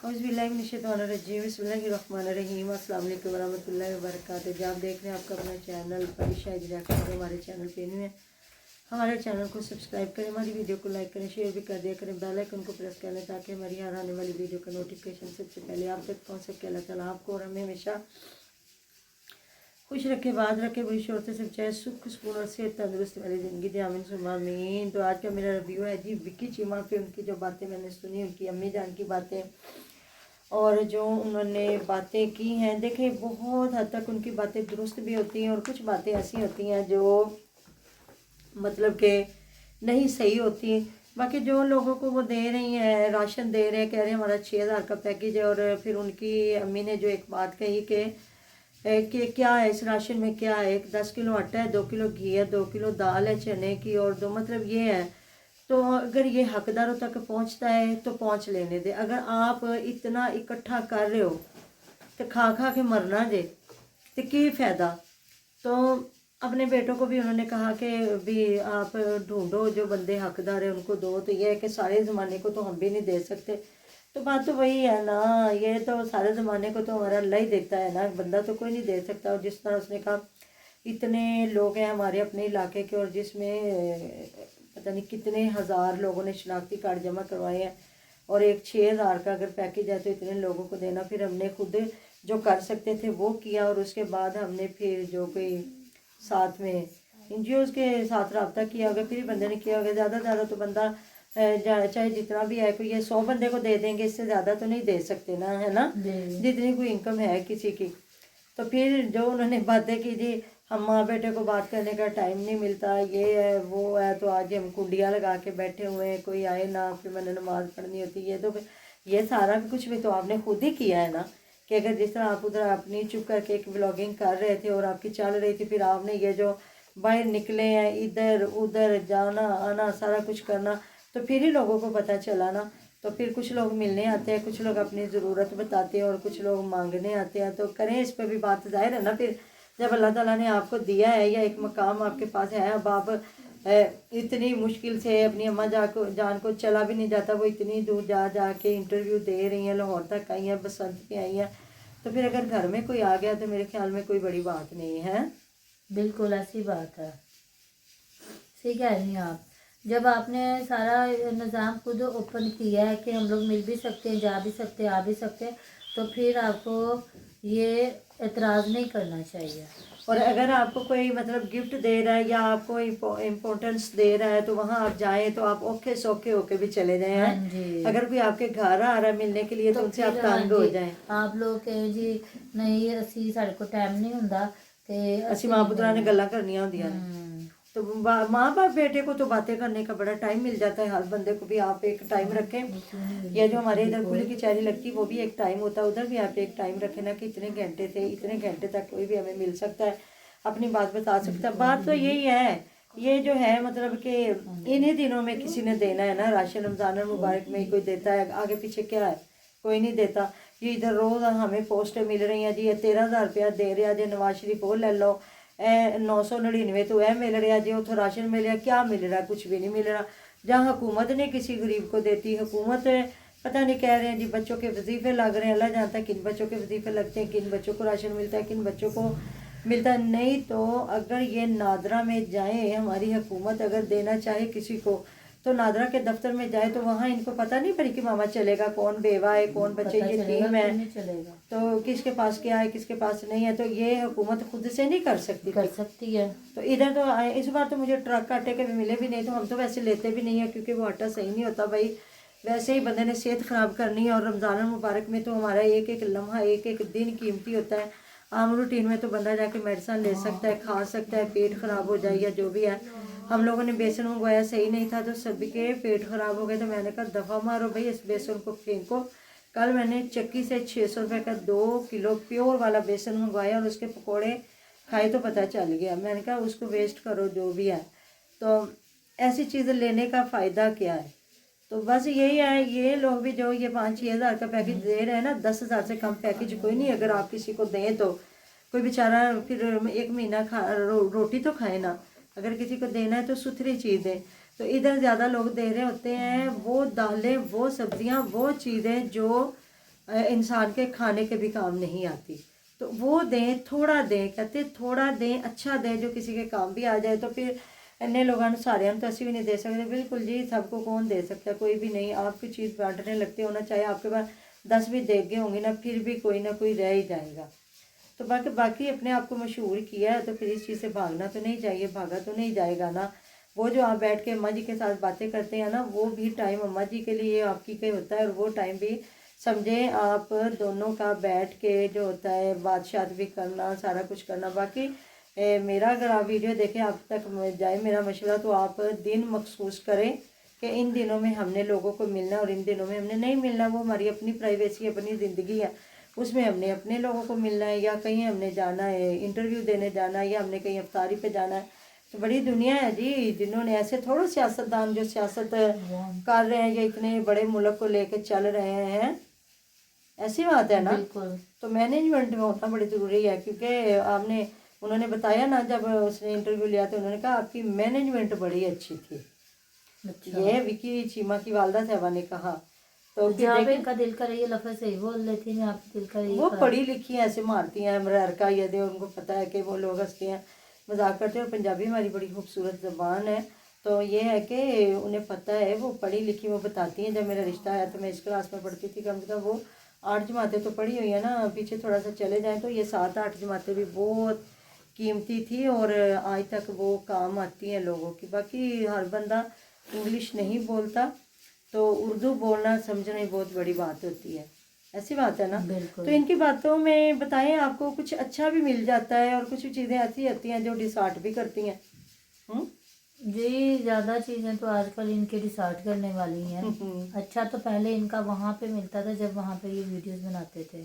औज़ुबिल्लाहिमिनश्शैतानिर्रजीम बिस्मिल्लाहिर्रहमानिर्रहीम अस्सलाम वालेकुम वरहमतुल्लाहि वबरकातुहू। जब आप देख रहे हैं आपका अपना चैनल परिशा रिएक्शन, हमारे चैनल पे न्यू है, हमारे चैनल को सब्सक्राइब करें, हमारी वीडियो को लाइक करें, शेयर भी कर दिया करें, बेल आइकन को प्रेस कर लें ताकि हमारी हर आने वाली वीडियो का नोटिफिकेशन सबसे पहले आप तक पहुँच सके। अल्लाह ताला आपको और हमें हमेशा खुश रखे, बात रखे, बुरी शोर से चाहे सुख सुकून और सेहत तंदुरुस्ती वाली ज़िंदगी दे, आमीन सुम्मा आमीन। तो आज का मेरा रिव्यू है जी विक्की चीमा पे, उनकी जो बातें मैंने सुनी, उनकी अम्मी जान की बातें और जो उन्होंने बातें की हैं। देखिए बहुत हद तक उनकी बातें दुरुस्त भी होती हैं और कुछ बातें ऐसी होती हैं जो मतलब कि नहीं सही होती। बाकी जो लोगों को वो दे रही हैं, राशन दे रहे हैं, कह रहे हैं हमारा 6,000 का पैकेज है, और फिर उनकी अम्मी ने जो एक बात कही कि क्या है इस राशन में, क्या है, 10 किलो आटा है, 2 किलो घी है, 2 किलो दाल है चने की, और दो मतलब ये है। तो अगर ये हकदारों तक पहुंचता है तो पहुंच लेने दे। अगर आप इतना इकट्ठा कर रहे हो तो खा खा के मरना जे तो की फ़ायदा। तो अपने बेटों को भी उन्होंने कहा कि भी आप ढूंढो जो बंदे हकदार है उनको दो। तो ये है कि सारे ज़माने को तो हम भी नहीं दे सकते। तो बात तो वही है ना, ये तो सारे ज़माने को तो हमारा अल्लाह ही देता है ना, बंदा तो कोई नहीं दे सकता। और जिस तरह उसने कहा इतने लोग हैं हमारे अपने इलाके के, और जिसमें पता नहीं कितने हज़ार लोगों ने शनाख्ती कार्ड जमा करवाए हैं, और एक 6,000 का अगर पैकेज है तो इतने लोगों को देना। फिर हमने खुद जो कर सकते थे वो किया, और उसके बाद हमने फिर जो कोई साथ में NGOs के साथ रब्ता किया होगा, फिर बंदे ने किया होगा। ज़्यादा ज़्यादा तो बंदा चाहे जितना भी है, कोई ये 100 बंदे को दे देंगे, इससे ज़्यादा तो नहीं दे सकते ना, है ना, जितनी कोई इनकम है किसी की। तो फिर जो उन्होंने बातें की जी हम माँ बेटे को बात करने का टाइम नहीं मिलता, ये है वो है, तो आज हम कुंडियाँ लगा के बैठे हुए हैं, कोई आए ना, फिर मैंने नमाज़ पढ़नी होती है। तो ये सारा कुछ भी तो आपने खुद ही किया है ना, कि अगर जिस तरह आप उधर अपनी चुप करके एक व्लॉगिंग कर रहे थे और आपकी चल रही थी, फिर आपने ये जो बाहर निकले हैं, इधर उधर जाना आना सारा कुछ करना, तो फिर ही लोगों को पता चला ना। तो फिर कुछ लोग मिलने आते हैं, कुछ लोग अपनी ज़रूरत बताते हैं, और कुछ लोग मांगने आते हैं। तो करें इस पर भी बात, ज़ाहिर है ना। फिर जब अल्लाह ताला ने आपको दिया है या एक मकाम आपके पास है, अब आप इतनी मुश्किल से अपनी अम्मा जान को चला भी नहीं जाता, वो इतनी दूर जा जा के इंटरव्यू दे रही हैं, लाहौर तक आई हैं, बसंत पे आई हैं। तो फिर अगर घर में कोई आ गया तो मेरे ख्याल में कोई बड़ी बात नहीं है। बिल्कुल ऐसी बात है, सही कह रही हैं आप। जब आपने सारा निज़ाम खुद ओपन किया है कि हम लोग मिल भी सकते हैं, जा भी सकते हैं, आ भी सकते हैं, तो फिर आपको ये एतराज़ नहीं करना चाहिए। और अगर आपको कोई मतलब गिफ्ट दे रहा है या आपको इम्पोर्टेंस दे रहा है तो वहाँ आप जाएं तो आप औखे सौखे होके भी चले जाएं। हाँ जी। अगर कोई आपके घर आ रहा है मिलने के लिए तो उनसे आप तंग हो जाएं। आप लोग कहें जी नहीं असी साढ़े को टाइम नहीं हुंदा ते असी माँ पुत्रा ने गल्लां करनियां होंदियां ने। तो माँ बाप बेटे को तो बातें करने का बड़ा टाइम मिल जाता है। हर बंदे को भी आप एक टाइम रखें। या जो हमारे इधर खुली की चारी लगती है वो भी एक टाइम होता है, उधर भी आप एक टाइम रखें ना कि इतने घंटे थे, इतने घंटे तक कोई भी हमें मिल सकता है, अपनी बात बता सकता है। बात तो यही है, ये जो है मतलब कि इन्हीं दिनों में किसी ने देना है ना राशन, रमज़ान मुबारक में ही कोई देता है, आगे पीछे क्या है, कोई नहीं देता। ये इधर रोज़ हमें पोस्टें मिल रही हैं जी, ये 13,000 रुपया दे रहा जी, नवाज शरीफ वो ले लो, 999 तो यह मिल रहा जी, उतो राशन मिल रहा, क्या मिल रहा, कुछ भी नहीं मिल रहा। जहाँ हुकूमत ने किसी गरीब को देती, हुकूमत पता नहीं कह रहे हैं जी बच्चों के वजीफे लग रहे हैं, अल्लाह जानता है किन बच्चों के वजीफे लगते हैं, किन बच्चों को राशन मिलता है, किन बच्चों को मिलता नहीं। तो अगर ये नादरा में जाए, हमारी हुकूमत अगर देना चाहे किसी को तो नादरा के दफ्तर में जाए, तो वहाँ इनको पता नहीं पड़ी कि मामा चलेगा, कौन बेवा है, कौन बच्चे यतीम है, तो किसके पास क्या है, किसके पास नहीं है। तो ये हुकूमत खुद से नहीं कर सकती है। तो इधर तो इस बार तो मुझे ट्रक आटे के भी मिले भी नहीं, तो हम तो वैसे लेते भी नहीं है क्योंकि वो आटा सही नहीं होता भाई। वैसे ही बंदे ने सेहत ख़राब करनी है, और रमज़ान मुबारक में तो हमारा एक एक लम्हा एक एक दिन कीमती होता है। आम रूटीन में तो बंदा जाके मेडिसिन ले सकता है, खा सकता है, पेट ख़राब हो जाए या जो भी है। हम लोगों ने बेसन मंगवाया, सही नहीं था तो सभी के पेट ख़राब हो गए। तो मैंने कहा दफ़ा मारो भाई, इस बेसन को फेंको। कल मैंने चक्की से 600 रुपये का 2 किलो प्योर वाला बेसन मंगवाया और उसके पकोड़े खाए तो पता चल गया। मैंने कहा उसको वेस्ट करो जो भी है, तो ऐसी चीज़ें लेने का फ़ायदा क्या है। तो बस यही है, ये लोग भी जो ये 5-6 हज़ार का पैकेज दे रहे हैं ना, 10,000 से कम पैकेज कोई नहीं। अगर आप किसी को दें तो कोई बेचारा फिर एक महीना रोटी तो खाए ना। अगर किसी को देना है तो सुथरी चीज़ दें। तो इधर ज़्यादा लोग दे रहे होते हैं वो दालें, वो सब्जियां, वो चीज़ें जो इंसान के खाने के भी काम नहीं आती। तो वो दें, थोड़ा दें, कहते थोड़ा दें, अच्छा दें जो किसी के काम भी आ जाए। तो फिर इन्ने लोगों ने सारे हम तो असी भी नहीं दे सकते। बिल्कुल जी, सबको कौन दे सकता है, कोई भी नहीं। आप कोई चीज़ बांटने लगते हो ना, चाहे आपके पास 10 भी देगे होंगे ना, फिर भी कोई ना कोई रह ही जाएगा। तो बाकी अपने आप को मशहूर किया है तो फिर इस चीज़ से भागना तो नहीं चाहिए, भागा तो नहीं जाएगा ना। वो जो आप बैठ के अम्मा जी के साथ बातें करते हैं ना, वो भी टाइम अम्मा जी के लिए आपकी के होता है, और वो टाइम भी समझे आप दोनों का बैठ के जो होता है बातशात भी करना, सारा कुछ करना। बाकी मेरा अगर आप वीडियो देखें आप तक जाए मेरा मशवरा, तो आप दिन मखसूस करें कि इन दिनों में हमने लोगों को मिलना और इन दिनों में हमने नहीं मिलना। वो हमारी अपनी प्राइवेसी, अपनी ज़िंदगी है, उसमें हमने अपने लोगों को मिलना है, या कहीं हमने जाना है इंटरव्यू देने जाना है, या हमने कहीं अफ्तारी पे जाना है। तो बड़ी दुनिया है जी, जिन्होंने ऐसे थोड़ा सियासतदान जो सियासत कर रहे हैं या इतने बड़े मुल्क को लेकर चल रहे हैं, ऐसी बात है ना। तो मैनेजमेंट में होना बड़ी ज़रूरी है, क्योंकि आपने उन्होंने बताया ना, जब उसने इंटरव्यू लिया तो उन्होंने कहा आपकी मैनेजमेंट बड़ी अच्छी थी। अच्छा। ये विकी चीमा की वालदा साहबा ने कहा। तो जहाँ पे इनका दिल करे ये लफ्ज़ सही बोल लेती हैं, आपके दिल करे वो पढ़ी लिखी हैं, ऐसे मारती हैं मरका ये दे, उनको पता है कि वो लोग हंसते हैं मजाक करते हैं। और पंजाबी हमारी बड़ी खूबसूरत ज़बान है, तो ये है कि उन्हें पता है, वो पढ़ी लिखी, वो बताती हैं। जब मेरा रिश्ता आया तो मैं इस क्लास में पढ़ती थी, कम से कम वो 8 जमातें तो पढ़ी हुई है ना, पीछे थोड़ा सा चले जाएँ तो ये 7-8 जमातें भी बहुत कीमती थी, और आज तक वो काम आती हैं लोगों की। बाकी हर बंदा इंग्लिश नहीं बोलता, तो उर्दू बोलना समझना ही बहुत बड़ी बात होती है, ऐसी बात है ना। तो इनकी बातों में बताएं, आपको कुछ अच्छा भी मिल जाता है और कुछ चीज़ें ऐसी होती हैं जो डिसहार्ट भी करती हैं। जी, ज़्यादा चीज़ें तो आजकल इनके डिसार्ट करने वाली हैं। अच्छा तो पहले इनका वहाँ पे मिलता था जब वहाँ पे ये वीडियोस बनाते थे,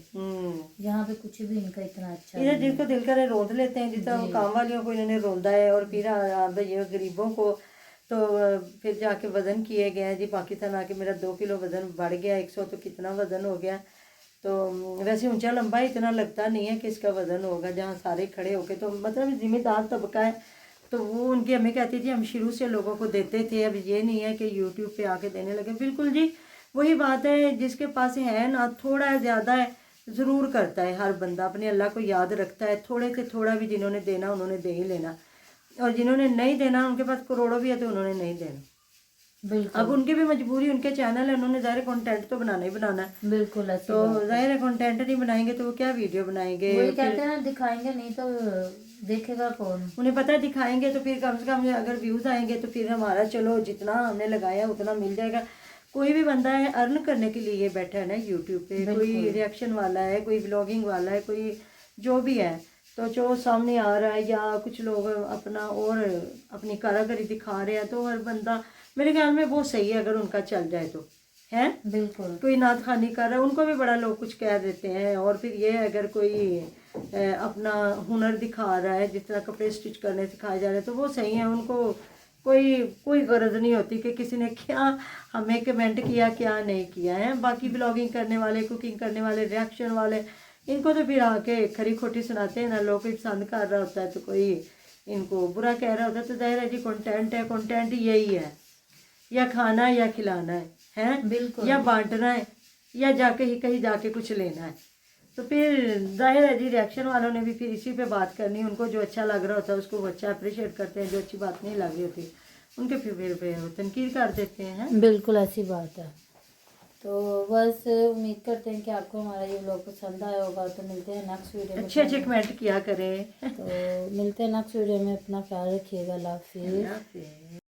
यहाँ पे कुछ भी इनका इतना अच्छा इधर जिनको दिल करे रोंद लेते हैं, जितना काम वालियों को इन्होंने रोंदा है, और फिर ये गरीबों को तो फिर जाके वज़न किए गए हैं जी। पाकिस्तान आके मेरा 2 किलो वज़न बढ़ गया, 100 तो कितना वज़न हो गया। तो वैसे ऊंचा लंबा इतना लगता नहीं है कि इसका वज़न होगा, जहाँ सारे खड़े होके। तो मतलब जिम्मेदार तबका है, तो वो उनकी हमें कहती थी हम शुरू से लोगों को देते थे, अब ये नहीं है कि यूट्यूब पे आके देने लगे। बिल्कुल जी, वही बात है, जिसके पास है ना, थोड़ा है ज़्यादा है ज़रूर करता है हर बंदा, अपने अल्लाह को याद रखता है। थोड़े से थोड़ा भी जिन्होंने देना उन्होंने दे ही लेना, और जिन्होंने नहीं देना उनके पास करोड़ों भी है तो उन्होंने नहीं देना। अब उनकी भी मजबूरी, उनके चैनल है, उन्होंने ज़ाहिर कंटेंट तो बनाना ही बनाना है। बिल्कुल। तो ज़ाहिर है कंटेंट नहीं बनाएंगे तो वो क्या वीडियो बनाएंगे। वही कहते हैं ना, दिखाएंगे नहीं तो देखेगा कौन। उन्हें पता है दिखाएंगे तो फिर कम से कम अगर व्यूज़ आएंगे तो फिर हमारा चलो जितना हमने लगाया उतना मिल जाएगा। कोई भी बंदा है अर्न करने के लिए बैठा है ना यूट्यूब पे, कोई रिएक्शन वाला है, कोई ब्लॉगिंग वाला है, कोई जो भी है, तो जो सामने आ रहा है, या कुछ लोग अपना और अपनी कारागरी दिखा रहे हैं, तो हर बंदा मेरे ख्याल में वो सही है अगर उनका चल जाए तो है। बिल्कुल। कोई नात खानी कर रहा है उनको भी बड़ा लोग कुछ कह देते हैं। और फिर ये अगर कोई अपना हुनर दिखा रहा है, जिस तरह कपड़े स्टिच करने सिखाए जा रहे हैं, तो वो सही है, उनको कोई गरज नहीं होती कि किसी ने क्या हमें कमेंट किया क्या नहीं किया है। बाकी ब्लॉगिंग करने वाले, कुकिंग करने वाले, रिएक्शन वाले, इनको तो फिर आके खरी खोटी सुनाते हैं ना। लोग कोई पसंद कर रहा होता है तो कोई इनको बुरा कह रहा होता है। तो जाहिर है जी कंटेंट है, कंटेंट यही है, या खाना या खिलाना है बिल्कुल, या बांटना है, या जाके ही कहीं जाके कुछ लेना है। तो फिर जाहिर है जी रिएक्शन वालों ने भी फिर इसी पे बात करनी। उनको जो अच्छा लग रहा होता है उसको वो अच्छा अप्रिशिएट करते हैं, जो अच्छी बात नहीं लग रही होती उनके फिर तनकीद कर देते हैं। बिल्कुल ऐसी बात है। तो बस उम्मीद करते हैं कि आपको हमारा ये व्लॉग पसंद आया होगा। तो मिलते हैं नेक्स्ट वीडियो में। अच्छे कमेंट किया करें। तो मिलते हैं नेक्स्ट वीडियो में। अपना ख्याल रखिएगा। अल्लाह हाफिज़।